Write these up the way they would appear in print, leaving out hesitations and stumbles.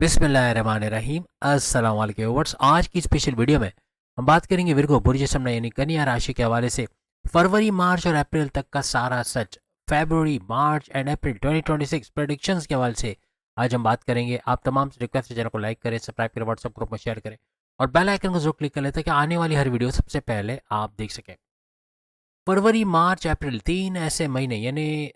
बिस्मिल्लाहिर्रहमानिर्रहीम। अस्सलाम वालेकुम व्यूअर्स। आज की स्पेशल वीडियो में हम बात करेंगे विर्गो बुर्ज समना यानी कन्या राशि के हवाले से फरवरी मार्च और अप्रैल तक का सारा सच। फरवरी मार्च एंड अप्रैल 2026 प्रेडिक्शंस के हवाले से आज हम बात करेंगे। आप तमाम से रिक्वेस्ट है चैनल को लाइक करें, सब्सक्राइब करें, व्हाट्सएप ग्रुप में शेयर करें और बेल आइकन को जरूर क्लिक कर लें ताकि आने वाली हर वीडियो सबसे पहले आप देख सकें। फरवरी मार्च अप्रैल 3 ऐसे महीने यानी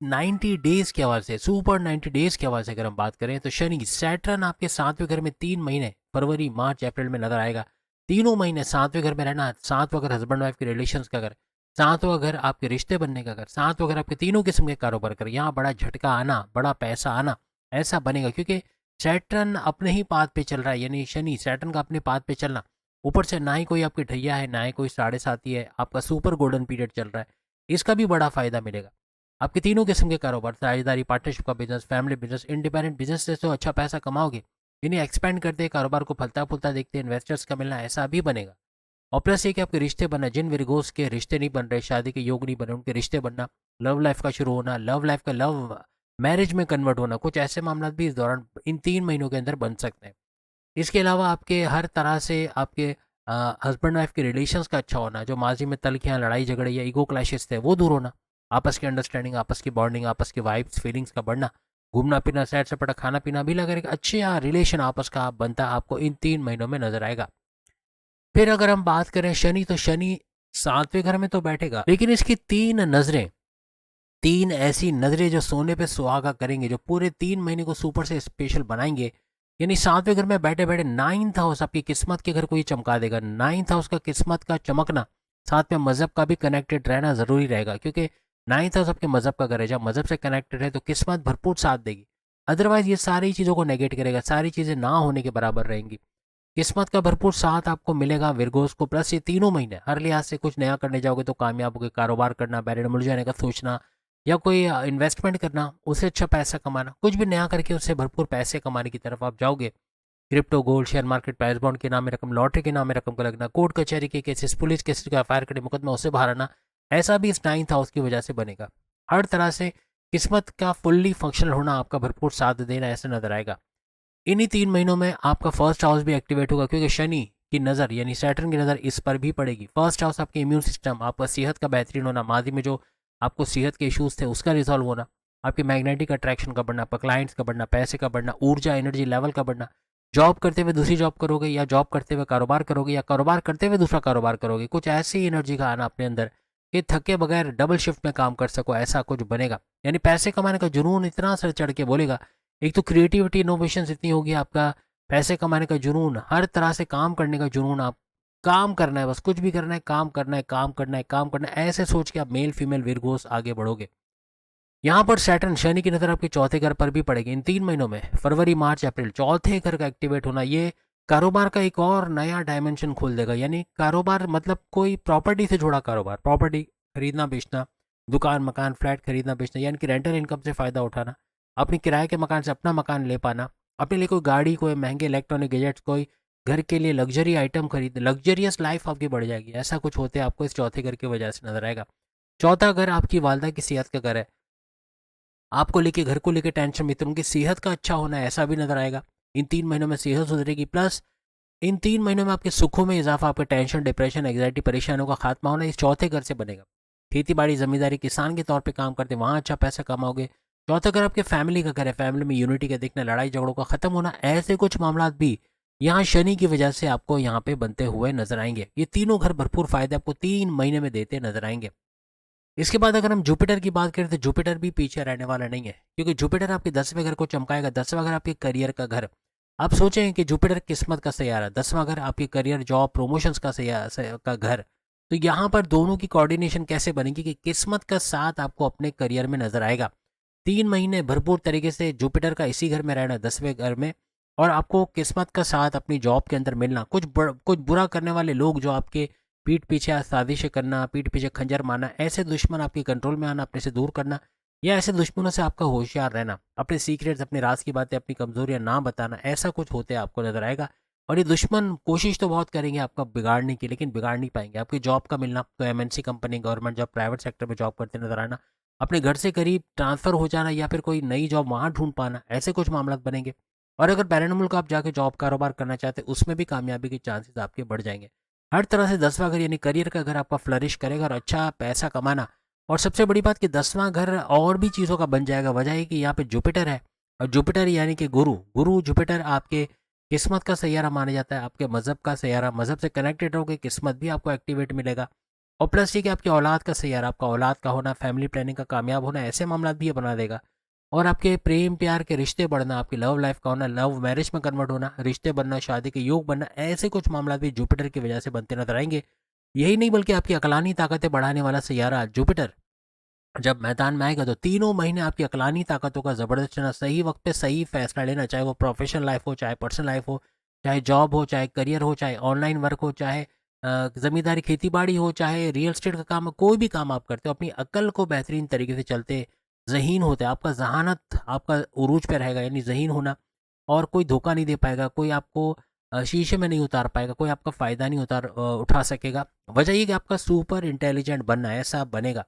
90 डेज के हवाले से, सुपर 90 डेज के हवाले से अगर हम बात करें तो शनि सैटर्न आपके सातवें घर में 3 महीने फरवरी मार्च अप्रैल में नजर आएगा। तीनों महीने सातवें घर में रहना। सातवां घर हस्बैंड वाइफ के रिलेशन का घर, सातवां घर आपके रिश्ते बनने का घर, सातवां घर आपके तीनों किस्म के कारोबार कर, यहाँ बड़ा झटका आना, बड़ा पैसा आना ऐसा बनेगा क्योंकि सैटर्न अपने ही पाथ पे चल रहा है। यानी शनि सैटर्न का अपने पाथ पे चलना, ऊपर से ना ही कोई आपकी ढैया है ना ही कोई साढ़े साथी है, आपका सुपर गोल्डन पीरियड चल रहा है। इसका भी बड़ा फायदा मिलेगा। आपके तीनों किस्म के कारोबार, साझेदारी, पार्टनरशिप का business, family business, independent business से तो अच्छा पैसा कमाओगे। इन्हें एक्सपेंड करते कारोबार को फलता फूलता देखते इन्वेस्टर्स का मिलना ऐसा भी बनेगा। और प्लस ये कि आपके रिश्ते बनना, जिन विरगोस के रिश्ते नहीं बन रहे, शादी के योग नहीं बन रहे, उनके रिश्ते बनना, लव लाइफ का शुरू होना, लव लाइफ का लव मैरिज में कन्वर्ट होना, कुछ ऐसे मामला भी इस दौरान इन 3 महीनों के अंदर बन सकते हैं। इसके अलावा आपके हर तरह से आपके हस्बैंड वाइफ के रिलेशंस का अच्छा होना, जो माजी में तलखियाँ, लड़ाई झगड़े या ईगो क्लैशेस थे वो दूर होना, आपस की अंडरस्टैंडिंग, आपस की बॉन्डिंग, आपस की वाइब्स फीलिंग्स का बढ़ना, घूमना फिरना, सैर सपाटा, खाना पीना भी लगा एक अच्छे रिलेशन आपस का बनता आपको इन 3 महीनों में नजर आएगा। फिर अगर हम बात करें शनि, तो शनि सातवें घर में तो बैठेगा लेकिन इसकी तीन नजरें, तीन ऐसी नजरें जो सोने पे सुहागा करेंगे, जो पूरे 3 महीने को सुपर से स्पेशल बनाएंगे। यानी सातवें घर में बैठे बैठे नाइन्थ हाउस आपकी किस्मत के घर को ही चमका देगा। नाइन्थ हाउस का किस्मत का चमकना, साथ में मजहब का भी कनेक्टेड रहना जरूरी रहेगा क्योंकि नाइन्थ हाउस आपके मजहब का घर है। जब मजहब से कनेक्टेड है तो किस्मत भरपूर साथ देगी। अदरवाइज ये सारी चीज़ों को नेगेट करेगा, सारी चीज़ें ना होने के बराबर रहेंगी। किस्मत का भरपूर साथ आपको मिलेगा विरगोस को। प्लस ये तीनों महीने हर लिहाज से कुछ नया करने जाओगे तो कामयाब होगे। कारोबार करना, बैरियर मुड़ जाने का सोचना या कोई इन्वेस्टमेंट करना, उससे अच्छा पैसा कमाना, कुछ भी नया करके उससे भरपूर पैसे कमाने की तरफ आप जाओगे। Crypto, gold, share market, price bond के नाम में रकम, लॉटरी के नाम में रकम का लगना, कोर्ट कचहरी के केसेस, पुलिस केसेस का एफआईआर करे मुकदमा उससे बाहर आना, ऐसा भी इस नाइन्थ हाउस की वजह से बनेगा। हर तरह से किस्मत का फुल्ली फंक्शनल होना, आपका भरपूर साथ देना ऐसे नजर आएगा। इन्हीं 3 महीनों में आपका फर्स्ट हाउस भी एक्टिवेट होगा क्योंकि शनि की नज़र यानी सैटर्न की नज़र इस पर भी पड़ेगी। फर्स्ट हाउस आपके इम्यून सिस्टम, आपका सेहत का बेहतरीन होना, माजी में जो आपको सेहत के इश्यूज थे उसका रिजॉल्व होना, आपके मैग्नेटिक अट्रैक्शन का बढ़ना, आपका क्लाइंट्स का बढ़ना, पैसे का बढ़ना, ऊर्जा एनर्जी लेवल का बढ़ना, जॉब करते हुए दूसरी जॉब करोगे या जॉब करते हुए कारोबार करोगे या कारोबार करते हुए दूसरा कारोबार करोगे, कुछ ऐसी एनर्जी का आना अपने अंदर कि थके बगैर डबल शिफ्ट में काम कर सको, ऐसा कुछ बनेगा। यानी पैसे कमाने का जुनून इतना सर चढ़ के बोलेगा। एक तो क्रिएटिविटी, इनोवेशन इतनी होगी, आपका पैसे कमाने का जुनून, हर तरह से काम करने का जुनून, आप काम करना है, बस कुछ भी करना है, काम करना है, काम करना है, काम करना है, ऐसे सोच के आप मेल फीमेल विरगोस आगे बढ़ोगे। यहाँ पर सैटर्न शनि की नजर आपके चौथे घर पर भी पड़ेगी इन 3 महीनों में, फरवरी मार्च अप्रैल। चौथे घर का एक्टिवेट होना ये कारोबार का एक और नया डायमेंशन खोल देगा। यानी कारोबार मतलब कोई प्रॉपर्टी से जुड़ा कारोबार, प्रॉपर्टी खरीदना बेचना, दुकान मकान फ्लैट खरीदना बेचना, यानी कि रेंटल इनकम से फायदा उठाना, अपनी किराए के मकान से अपना मकान ले पाना, अपने लिए कोई गाड़ी, कोई महंगे इलेक्ट्रॉनिक गैजेट्स, कोई घर के लिए लग्जरी आइटम खरीद, लग्जरियस लाइफ आपकी बढ़ जाएगी। ऐसा कुछ होते आपको इस चौथे घर की वजह से नजर आएगा। चौथा घर आपकी वालदा की सेहत का घर है। आपको लेके, घर को लेके टेंशन, मित्रों की सेहत का अच्छा होना है ऐसा भी नजर आएगा। इन 3 महीनों में सेहत सुधरेगी। प्लस इन 3 महीनों में आपके सुखों में इजाफा, आपके टेंशन, डिप्रेशन, एग्जाइटी, परेशानियों का खात्मा होना इस चौथे घर से बनेगा। खेती बाड़ी, जमींदारी, किसान के तौर पे काम करते वहाँ अच्छा पैसा कमाओगे। चौथा घर आपके फैमिली का घर है। फैमिली में यूनिटी का दिखना, लड़ाई झगड़ों का खत्म होना, ऐसे कुछ मामला भी यहाँ शनि की वजह से आपको यहाँ पे बनते हुए नजर आएंगे। ये तीनों घर भरपूर फायदे आपको 3 महीने में देते नजर आएंगे। इसके बाद अगर हम जुपिटर की बात करें तो जुपिटर भी पीछे रहने वाला नहीं है क्योंकि जुपिटर आपके 10वें घर को चमकाएगा। 10वां घर आपके करियर का घर। आप सोचें कि जुपिटर किस्मत का सैयारा, 10वां घर आपके करियर, जॉब, प्रमोशंस का का घर। तो यहाँ पर दोनों की कोऑर्डिनेशन कैसे बनेगी कि किस्मत का साथ आपको अपने करियर में नजर आएगा। 3 महीने भरपूर तरीके से जुपिटर का इसी घर में रहना, 10वें घर में, और आपको किस्मत का साथ अपनी जॉब के अंदर मिलना। कुछ बुरा करने वाले लोग जो आपके पीठ पीछे साजिशें करना, पीठ पीछे खंजर मारना, ऐसे दुश्मन आपके कंट्रोल में आना, अपने से दूर करना, या ऐसे दुश्मनों से आपका होशियार रहना, अपने सीक्रेट्स, अपने राज की बातें, अपनी कमजोरियां ना बताना, ऐसा कुछ होते आपको नजर आएगा। और ये दुश्मन कोशिश तो बहुत करेंगे आपका बिगाड़ने की, लेकिन बिगाड़ नहीं पाएंगे। आपकी जॉब का मिलना, तो MNC company, government job, private sector में जॉब करते नजर आना, अपने घर से करीब ट्रांसफर हो जाना या फिर कोई नई जॉब वहां ढूंढ पाना, ऐसे कुछ मामला बनेंगे। और अगर पैरानॉर्मल का आप जाके जॉब कारोबार करना चाहते हैं उसमें भी कामयाबी के चांसेस आपके बढ़ जाएंगे। हर तरह से 10वां घर यानी करियर का घर आपका फ्लरिश करेगा और अच्छा पैसा कमाना। और सबसे बड़ी बात कि 10वां घर और भी चीज़ों का बन जाएगा। वजह है कि यहाँ पे जुपिटर है, और जुपिटर यानी कि गुरु गुरु जुपिटर आपके किस्मत का सैयारा माना जाता है, आपके मज़हब का सैयारा। मज़हब से कनेक्टेड रहोगे, किस्मत भी आपको एक्टिवेट मिलेगा। और प्लस ये कि आपकी औलाद का सैयारा, आपका औलाद का होना, फैमिली प्लानिंग का कामयाब होना, ऐसे मामला भी ये बना देगा। और आपके प्रेम प्यार के रिश्ते बढ़ना, आपकी लव लाइफ का होना, लव मैरिज में कन्वर्ट होना, रिश्ते बनना, शादी के योग बनना, ऐसे कुछ मामला भी जुपिटर की वजह से बनते नजर आएंगे। यही नहीं बल्कि आपकी अकलानी ताकतें बढ़ाने वाला सैयारा जुपिटर जब मैदान में आएगा तो तीनों महीने आपकी अकलानी ताकतों का जबरदस्त चुना, सही वक्त पे सही फैसला लेना, चाहे वो प्रोफेशनल लाइफ हो, चाहे पर्सनल लाइफ हो, चाहे जॉब हो, चाहे करियर हो, चाहे ऑनलाइन वर्क हो, चाहे जमींदारी खेती बाड़ी हो, चाहे रियल स्टेट का काम हो, कोई भी काम आप करते हो अपनी अकल को बेहतरीन तरीके से चलते जहीन होते हैं। आपका जहानत आपका उरूज पे रहेगा, यानी जहीन होना। और कोई धोखा नहीं दे पाएगा, कोई आपको शीशे में नहीं उतार पाएगा, कोई आपका फ़ायदा नहीं उठा सकेगा। वजह ये कि आपका सुपर इंटेलिजेंट बनना है, ऐसा बनेगा।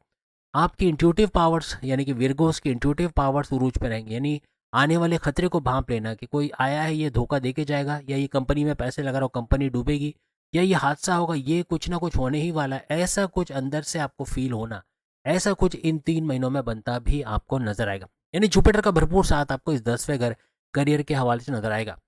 आपकी इंट्यूटिव पावर्स यानी कि विर्गोस की इंट्यूटिव पावर्स उरूज पे रहेंगी, यानी आने वाले खतरे को भांप लेना कि कोई आया है ये धोखा दे के जाएगा, या ये कंपनी में पैसे लगा रहा हो कंपनी डूबेगी, या ये हादसा होगा, ये कुछ ना कुछ होने ही वाला है, ऐसा कुछ अंदर से आपको फील होना, ऐसा कुछ इन 3 महीनों में बनता भी आपको नजर आएगा। यानी जुपिटर का भरपूर साथ आपको इस 10वें घर करियर के हवाले से नजर आएगा।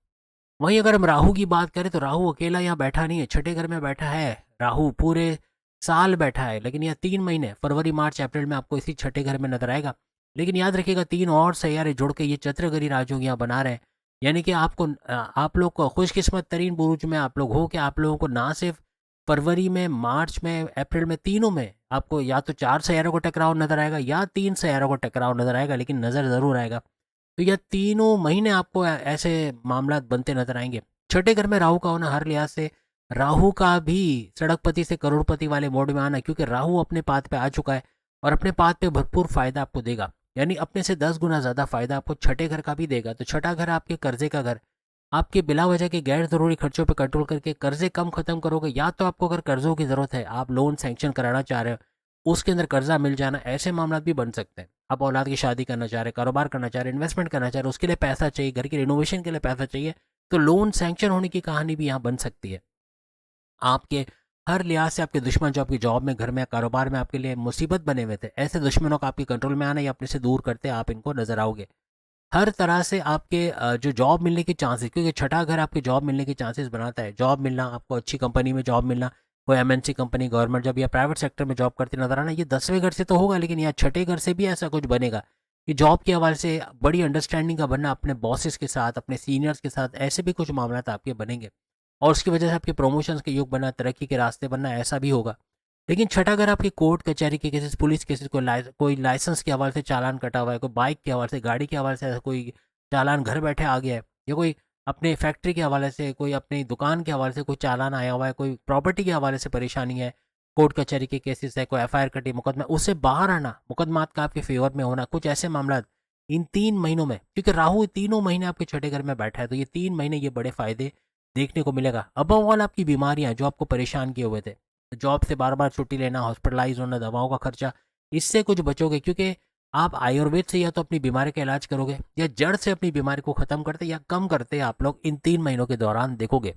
वहीं अगर हम राहु की बात करें तो राहु अकेला यहाँ बैठा नहीं है, छठे घर में बैठा है। राहु पूरे साल बैठा है, लेकिन यह 3 महीने फरवरी मार्च अप्रैल में आपको इसी छठे घर में नजर आएगा। लेकिन याद रखिएगा 3 और सैयारे जुड़ के ये चंद्रगरी राजयोग यहाँ बना रहे हैं। यानी कि आप लोग को खुशकिस्मत तरीन बुरुज में आप लोग हो कि आप लोगों को ना सिर्फ फरवरी में, मार्च में, अप्रैल में, तीनों में आपको या तो 4 सैयारों को टकराव नजर आएगा या 3 सैयारों को टकराव नजर आएगा, लेकिन नजर जरूर आएगा। तो यह तीनों महीने आपको ऐसे मामला बनते नजर आएंगे। छठे घर में राहु का होना हर लिहाज से, राहु का भी सड़कपति से करोड़पति वाले मोड में आना, क्योंकि राहु अपने पाथ पे आ चुका है और अपने पाथ पे भरपूर फायदा आपको देगा। यानी अपने से 10 गुना ज्यादा फायदा आपको छठे घर का भी देगा। तो छठा घर आपके कर्जे का घर, आपके बिला वजह के गैर जरूरी खर्चों पर कंट्रोल करके कर्जे कम खत्म करोगे। या तो आपको अगर कर्जों की जरूरत है, आप लोन सैंक्शन कराना चाह रहे हो, उसके अंदर कर्जा मिल जाना, ऐसे मामला भी बन सकते हैं। आप औलाद की शादी करना चाह रहे, कारोबार करना चाह रहे, इन्वेस्टमेंट करना चाह रहे, उसके लिए पैसा चाहिए, घर की रिनोवेशन के लिए पैसा चाहिए, तो लोन सैंक्शन होने की कहानी भी यहाँ बन सकती है। आपके हर लिहाज से आपके दुश्मन जो आपकी जॉब में, घर में, कारोबार में आपके लिए मुसीबत बने हुए थे, ऐसे दुश्मनों का आपके कंट्रोल में आना या अपने से दूर करते आप इनको नजर आओगे। हर तरह से आपके जो जॉब मिलने के चांसेस, क्योंकि छठा घर आपके जॉब मिलने के चांसेस बनाता है, जॉब मिलना, आपको अच्छी कंपनी में जॉब मिलना, कोई एमएनसी कंपनी, गवर्नमेंट जॉब या प्राइवेट सेक्टर में जॉब करते नजर आना, ये 10वें घर से तो होगा, लेकिन यहाँ छठे घर से भी ऐसा कुछ बनेगा कि जॉब के हवाले से बड़ी अंडरस्टैंडिंग का बनना अपने बॉसेस के साथ, अपने सीनियर्स के साथ, ऐसे भी कुछ मामला आपके बनेंगे। और उसकी वजह से आपके प्रमोशंस के युग बनना, तरक्की के रास्ते बनना, ऐसा भी होगा। लेकिन छठा अगर आपकी कोर्ट कचहरी के केसेस, पुलिस केसेस, कोई लाइसेंस के हवाले से चालान कटा हुआ है, कोई बाइक के हवाले से, गाड़ी के हवाले से ऐसा कोई चालान घर बैठे आ गया है, या कोई अपने फैक्ट्री के हवाले से, कोई अपनी दुकान के हवाले से कोई चालान आया हुआ है, कोई प्रॉपर्टी के हवाले से परेशानी है, कोर्ट कचहरी के केसेस है, कोई एफआईआर कटी, मुकदमा, उससे बाहर आना, मुकदमात का आपके फेवर में होना, कुछ ऐसे मामला इन 3 महीनों में, क्योंकि राहु तीनों महीने आपके छठे घर में बैठा है, तो ये 3 महीने ये बड़े फायदे देखने को मिलेगा। अब ऑल आपकी बीमारियां जो आपको परेशान किए हुए थे, जॉब से बार बार छुट्टी लेना, हॉस्पिटलाइज होना, दवाओं का खर्चा, इससे कुछ बचोगे, क्योंकि आप आयुर्वेद से या तो अपनी बीमारी का इलाज करोगे या जड़ से अपनी बीमारी को खत्म करते या कम करते आप लोग इन 3 महीनों के दौरान देखोगे।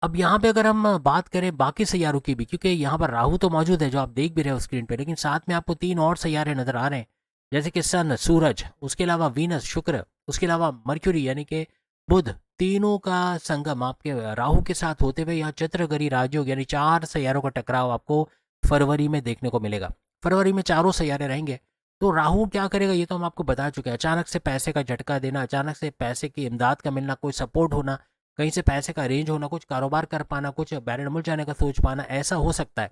अब यहाँ पे अगर हम बात करें बाकी सैयारों की भी, क्योंकि यहाँ पर राहु तो मौजूद है जो आप देख भी रहे हो स्क्रीन पे, लेकिन साथ में आपको 3 और सैयारे नजर आ रहे हैं, जैसे कि सन, सूरज, उसके अलावा वीनस, शुक्र, उसके अलावा मर्क्यूरी यानी कि बुध, तीनों का संगम आपके राहु के साथ होते हुए यहाँ चंद्रगरी राजयोग यानी 4 सैयारों का टकराव आपको फरवरी में देखने को मिलेगा। फरवरी में चारों सैयारे रहेंगे। तो राहु क्या करेगा ये तो हम आपको बता चुके हैं। अचानक से पैसे का झटका देना, अचानक से पैसे की इमदाद का मिलना, कोई सपोर्ट होना, कहीं से पैसे का अरेंज होना, कुछ कारोबार कर पाना, कुछ बैरन जाने का सोच पाना, ऐसा हो सकता है।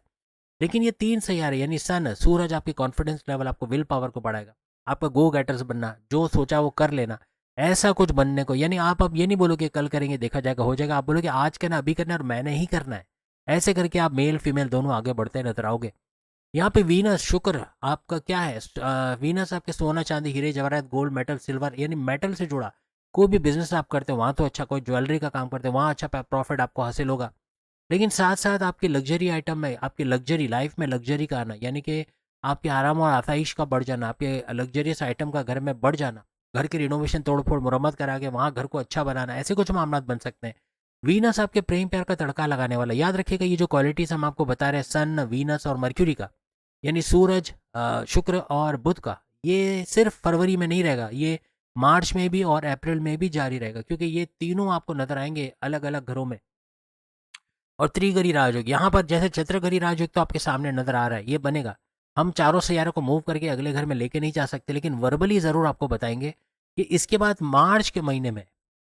लेकिन ये 3 सैयारे यानी सन, सूरज आपकी कॉन्फिडेंस लेवल, आपको विल पावर को बढ़ाएगा, आपका गो गेटर्स बनना, जो सोचा वो कर लेना, ऐसा कुछ बनने को। यानी आप अब ये नहीं बोलोगे कल करेंगे देखा जाएगा हो जाएगा, आप बोलोगे आज करना, अभी करना, और मैंने ही करना है। ऐसे करके आप मेल फीमेल दोनों आगे बढ़ते नजर आओगे। यहाँ पे वीनस, शुक्र आपका क्या है, वीनस आपके सोना, चांदी, हीरे जवाहरात, गोल्ड, मेटल, सिल्वर, यानी मेटल से जुड़ा कोई भी बिजनेस आप करते हो वहाँ तो अच्छा, कोई ज्वेलरी का काम करते हो वहाँ अच्छा प्रॉफिट आपको हासिल होगा। लेकिन साथ साथ आपकी लग्जरी आइटम में, आपकी लग्जरी लाइफ में लग्जरी का आना, यानी कि आपके आराम और आसाइश का बढ़ जाना, आपके लग्जरियस आइटम का घर में बढ़ जाना, घर की रिनोवेशन तोड़-फोड़ मुरम्मत करा के वहाँ घर को अच्छा बनाना, ऐसे कुछ मामलात बन सकते हैं। वीनस आपके प्रेम प्यार का तड़का लगाने वाला। याद रखिएगा ये जो क्वालिटीज़ हम आपको बता रहे हैं सन, वीनस और मर्क्यूरी का, यानी सूरज, शुक्र और बुध का, ये सिर्फ फरवरी में नहीं रहेगा, ये मार्च में भी और अप्रैल में भी जारी रहेगा, क्योंकि ये तीनों आपको नज़र आएँगे अलग-अलग घरों में। और त्रिगरी राजयोग, यहाँ पर जैसे चतुर्गरी राजयोग तो आपके सामने नज़र आ रहा है, ये बनेगा। हम चारों सैयारों को मूव करके अगले घर में लेके नहीं जा सकते, लेकिन वर्बली ज़रूर आपको बताएँगे कि इसके बाद मार्च के महीने में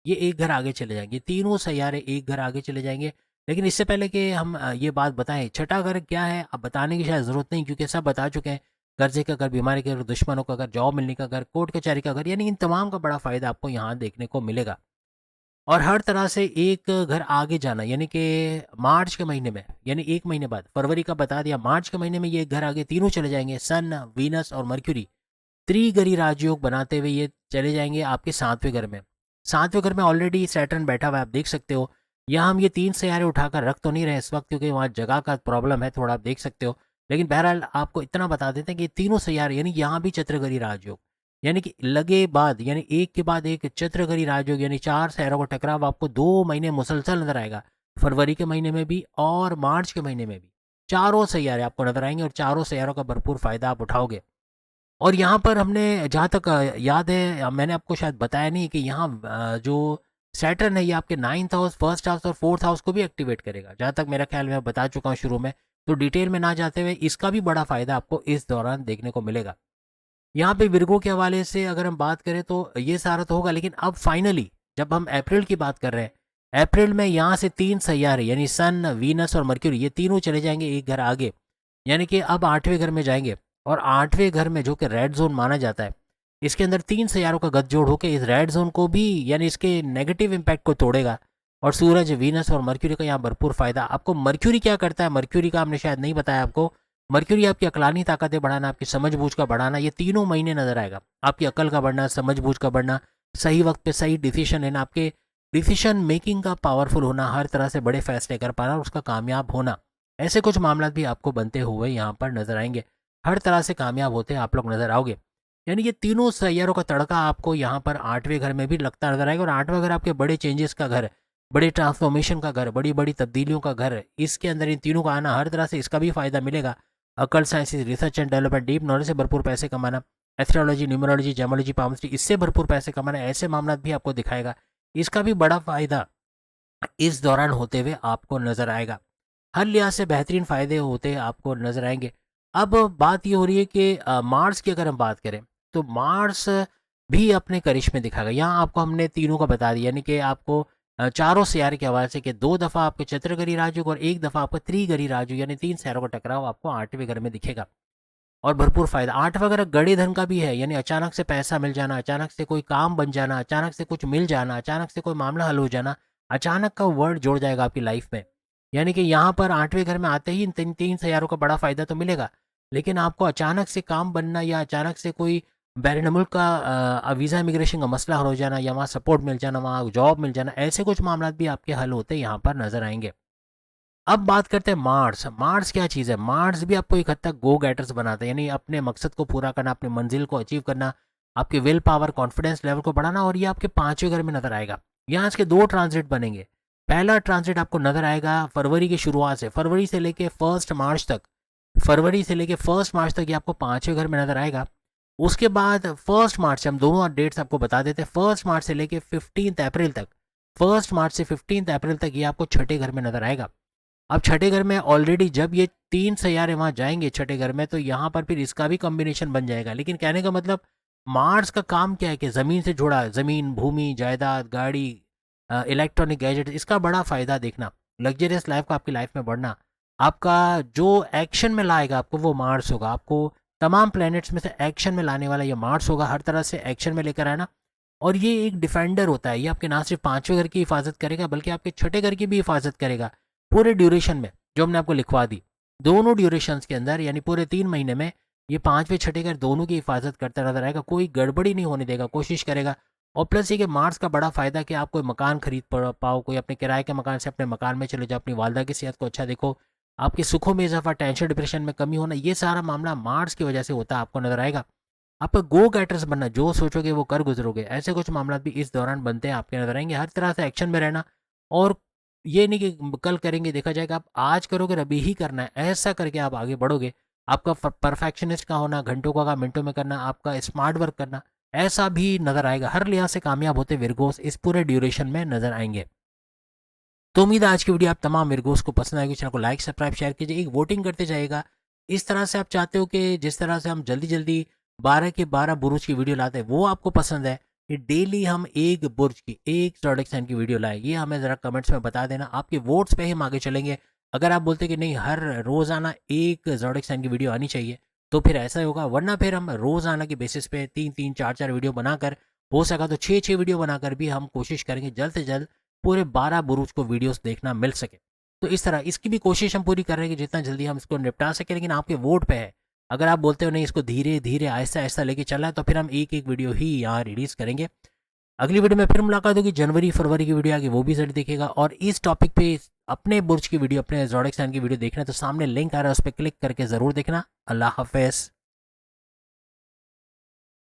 ये एक घर आगे चले जाएँगे, तीनों सैयारे एक घर आगे चले जाएँगे। लेकिन इससे पहले कि हम ये बात बताएँ, छठा घर क्या है अब बताने की शायद ज़रूरत नहीं, क्योंकि सब बता चुके हैं। कर्जे का घर, बीमारी का घर, दुश्मनों का घर, जॉब मिलने का घर, कोर्ट कचहरी का घर, यानी इन तमाम का बड़ा फ़ायदा आपको यहाँ देखने को मिलेगा। और हर तरह से एक घर आगे जाना, यानी कि मार्च के महीने में, यानी 1 महीने बाद, फरवरी का बता दिया, मार्च के महीने में ये घर आगे तीनों चले जाएँगे, सन, वीनस और मर्क्यूरी। त्रिगरी राजयोग बनाते हुए ये चले जाएँगे आपके 7वें घर में। 7वें घर में ऑलरेडी सैटर्न बैठा हुआ है, आप देख सकते हो। यहाँ हम ये 3 सितारे उठाकर रख तो नहीं रहे इस वक़्त, क्योंकि वहाँ जगह का प्रॉब्लम है थोड़ा, आप देख सकते हो। लेकिन बहरहाल आपको इतना बता देते हैं कि तीनों सितारे, यानी यहाँ भी चतुर्गरी राजयोग, यानी कि लगे बाद, यानी एक के बाद एक चतुर्गरी राजयोग, यानी 4 शहरों का टकराव आपको 2 महीने मुसलसल नज़र आएगा। फरवरी के महीने में भी और मार्च के महीने में भी। चारों सैयारे आपको नज़र आएँगे और चारों सैयारों का भरपूर फ़ायदा आप उठाओगे। और यहाँ पर हमने जहाँ तक याद है, मैंने आपको शायद बताया नहीं कि यहाँ जो सैटर्न है ये आपके 9th हाउस, 1st हाउस और 4th हाउस को भी एक्टिवेट करेगा। जहाँ तक मेरा ख्याल मैं बता चुका हूँ शुरू में, तो डिटेल में ना जाते हुए इसका भी बड़ा फ़ायदा आपको इस दौरान देखने को मिलेगा। यहाँ पे विर्गो के हवाले से अगर हम बात करें तो ये सारा तो होगा, लेकिन अब फाइनली जब हम अप्रैल की बात कर रहे हैं, अप्रैल में यहाँ से 3 सैयारे, यानी सन, वीनस और मर्क्यूरी, ये तीनों चले जाएंगे एक घर आगे, यानी कि अब 8वें घर में जाएंगे। और 8वें घर में जो कि रेड जोन माना जाता है, इसके अंदर 3 सैयारों का गठजोड़ होकर इस रेड जोन को भी, यानी इसके नेगेटिव इम्पैक्ट को तोड़ेगा। और सूरज, वीनस और मर्क्यूरी का यहाँ भरपूर फायदा आपको। मर्क्यूरी क्या करता है, मर्क्यूरी का हमने शायद नहीं बताया आपको। मर्क्यूरी आपकी अकलानी ताकतें बढ़ाना, आपकी समझ-बूझ का बढ़ाना, ये तीनों महीने नज़र आएगा। आपकी अकल का बढ़ना, समझ-बूझ का बढ़ना, सही वक्त पे सही डिसीजन लेना, आपके डिसीजन मेकिंग का पावरफुल होना, हर तरह से बड़े फैसले कर पाना और उसका कामयाब होना, ऐसे कुछ मामला भी आपको बनते हुए यहाँ पर नज़र आएंगे। हर तरह से कामयाब होते आप लोग नज़र आओगे। यानी ये तीनों सैयारों का तड़का आपको यहाँ पर 8वें घर में भी लगता नजर आएगा। और 8वां घर आपके बड़े चेंजेस का घर, बड़े ट्रांसफॉर्मेशन का घर, बड़ी बड़ी तब्दीलियों का घर, इसके अंदर इन तीनों का आना, हर तरह से इसका भी फायदा मिलेगा। अकल, sciences, research and development, deep knowledge से भरपूर पैसे कमाना, एस्ट्रोलॉजी, न्यूमरोलॉजी, जेमोलॉजी, पामस्ट्री, इससे भरपूर पैसे कमाना, ऐसे मामला भी आपको दिखाएगा। इसका भी बड़ा फायदा इस दौरान होते हुए आपको नजर आएगा। हर लिहाज से बेहतरीन फ़ायदे होते आपको नज़र आएंगे। अब बात ये हो रही है कि मार्स की अगर हम बात करें, तो मार्स भी अपने करिश्मे दिखाएगा। यहाँ आपको हमने तीनों का बता दिया, यानी कि आपको चारों सियारे के हवाले से कि 2 दफ़ा आपके चतुर्गरी राजयोग और 1 दफ़ा आपका त्रिगरी राजयोग, यानी 3 सियारों का टकराव आपको 8वें घर में दिखेगा। और भरपूर फ़ायदा 8वां घर गड़े धन का भी है, यानी अचानक से पैसा मिल जाना, अचानक से कोई काम बन जाना, अचानक से कुछ मिल जाना, अचानक से कोई मामला हल हो जाना, अचानक का वर्ड जुड़ जाएगा आपकी लाइफ में। यानी कि यहाँ पर 8वें घर में आते ही इन 3 सैयारों का बड़ा फ़ायदा तो मिलेगा, लेकिन आपको अचानक से काम बनना या अचानक से कोई बैरून मुल्क का वीज़ा इमिग्रेशन का मसला हल हो जाना, या वहाँ सपोर्ट मिल जाना, वहाँ जॉब मिल जाना, ऐसे कुछ मामला भी आपके हल होते यहाँ पर नज़र आएंगे। अब बात करते हैं मार्स। मार्स क्या चीज़ है? मार्स भी आपको एक हद तक गो गेटर्स बनाता है, यानी अपने मकसद को पूरा करना, अपनी मंजिल को अचीव करना, आपके विल पावर, कॉन्फिडेंस लेवल को बढ़ाना, और ये आपके 5वें घर में नजर आएगा। यहाँ इसके 2 ट्रांजिट बनेंगे। पहला ट्रांजिट आपको नजर आएगा फरवरी की शुरुआत से, फरवरी से लेके 1 मार्च तक, फरवरी से लेके 1 मार्च तक ये आपको 5वें घर में नजर आएगा। उसके बाद 1 मार्च से, हम दोनों डेट्स आपको बता देते हैं, 1 मार्च से लेके 15 अप्रैल तक, 1 मार्च से 15 अप्रैल तक ये आपको छठे घर में नजर आएगा। अब छठे घर में ऑलरेडी जब ये 3 सैयारे वहाँ जाएंगे छठे घर में, तो यहाँ पर फिर इसका भी कॉम्बिनेशन बन जाएगा। लेकिन कहने का मतलब, मार्स का काम क्या है कि ज़मीन से जुड़ा, ज़मीन, भूमि, जायदाद, गाड़ी, इलेक्ट्रॉनिक गैजेट, इसका बड़ा फ़ायदा देखना, लग्जरियस लाइफ का आपकी लाइफ में बढ़ना, आपका जो एक्शन में लाएगा आपको वो मार्स होगा। आपको तमाम प्लैनेट्स में से एक्शन में लाने वाला ये मार्स होगा, हर तरह से एक्शन में लेकर आना। और ये एक डिफेंडर होता है, ये आपके ना सिर्फ 5वें घर की हिफाजत करेगा, बल्कि आपके छठे घर की भी हिफाजत करेगा पूरे ड्यूरेशन में, जो हमने आपको लिखवा दी। दोनों ड्यूरेशंस के अंदर, यानी पूरे 3 महीने में, ये 5वें छठे घर दोनों की हिफाजत करता नजर आएगा, कोई गड़बड़ी नहीं होने देगा, कोशिश करेगा। और प्लस ये कि मार्स का बड़ा फ़ायदा कि आप कोई मकान खरीद पाओ, कोई अपने किराए के मकान से अपने मकान में चले जाओ, अपनी वालदा की सेहत को अच्छा देखो, आपके सुखों में इजाफा, टेंशन डिप्रेशन में कमी होना, ये सारा मामला मार्स की वजह से होता है, आपको नजर आएगा। आपका गो गेटर्स बनना, जो सोचोगे वो कर गुजरोगे, ऐसे कुछ मामला भी इस दौरान बनते हैं, आपके नजर आएंगे। हर तरह से एक्शन में रहना, और ये नहीं कि कल करेंगे देखा जाएगा, आप आज करोगे अभी ही करना है, ऐसा करके आप आगे बढ़ोगे। आपका परफेक्शनिस्ट का होना, घंटों का काम मिनटों में करना, आपका स्मार्ट वर्क करना, ऐसा भी नजर आएगा। हर लिहाज से कामयाब होते विरगोस इस पूरे ड्यूरेशन में नजर आएंगे। तो उम्मीद है आज की वीडियो आप तमाम विरगोस को पसंद आएगी। चैनल को लाइक सब्सक्राइब शेयर कीजिए, एक वोटिंग करते जाइएगा। इस तरह से आप चाहते हो कि जिस तरह से हम जल्दी जल्दी 12 के 12 बुरुज की वीडियो लाते हैं, वो आपको पसंद है कि डेली हम एक बुर्ज की, एक ज़ोडिएक साइन की वीडियो लाए, ये हमें ज़रा कमेंट्स में बता देना। आपके वोट्स पे ही हम आगे चलेंगे। अगर आप बोलते कि नहीं हर रोज़ाना एक ज़ोडिएक साइन की वीडियो आनी चाहिए, तो फिर ऐसा ही होगा, वरना फिर हम रोज़ाना की बेसिस पे 3-3 4-4 वीडियो बनाकर, हो सका तो 6-6 वीडियो बनाकर भी हम कोशिश करेंगे जल्द से जल्द पूरे 12 बुरुज को वीडियोस देखना मिल सके। तो इस तरह इसकी भी कोशिश हम पूरी कर रहे हैं कि जितना जल्दी हम इसको निपटा सकें, लेकिन आपके वोट पे है। अगर आप बोलते हो नहीं इसको धीरे धीरे आहिस्ता आहिस्ता लेके चलना है, तो फिर हम एक एक वीडियो ही यहाँ रिलीज़ करेंगे। अगली वीडियो में फिर मुलाकात होगी, जनवरी फरवरी की वीडियो आगे, वो भी जरूर देखिएगा। और इस टॉपिक पे अपने बुर्ज की वीडियो, अपने ज़ोडिएक साइन की वीडियो देखना है तो सामने लिंक आ रहा है, उस पर क्लिक करके ज़रूर देखना। अल्लाह हाफिज़।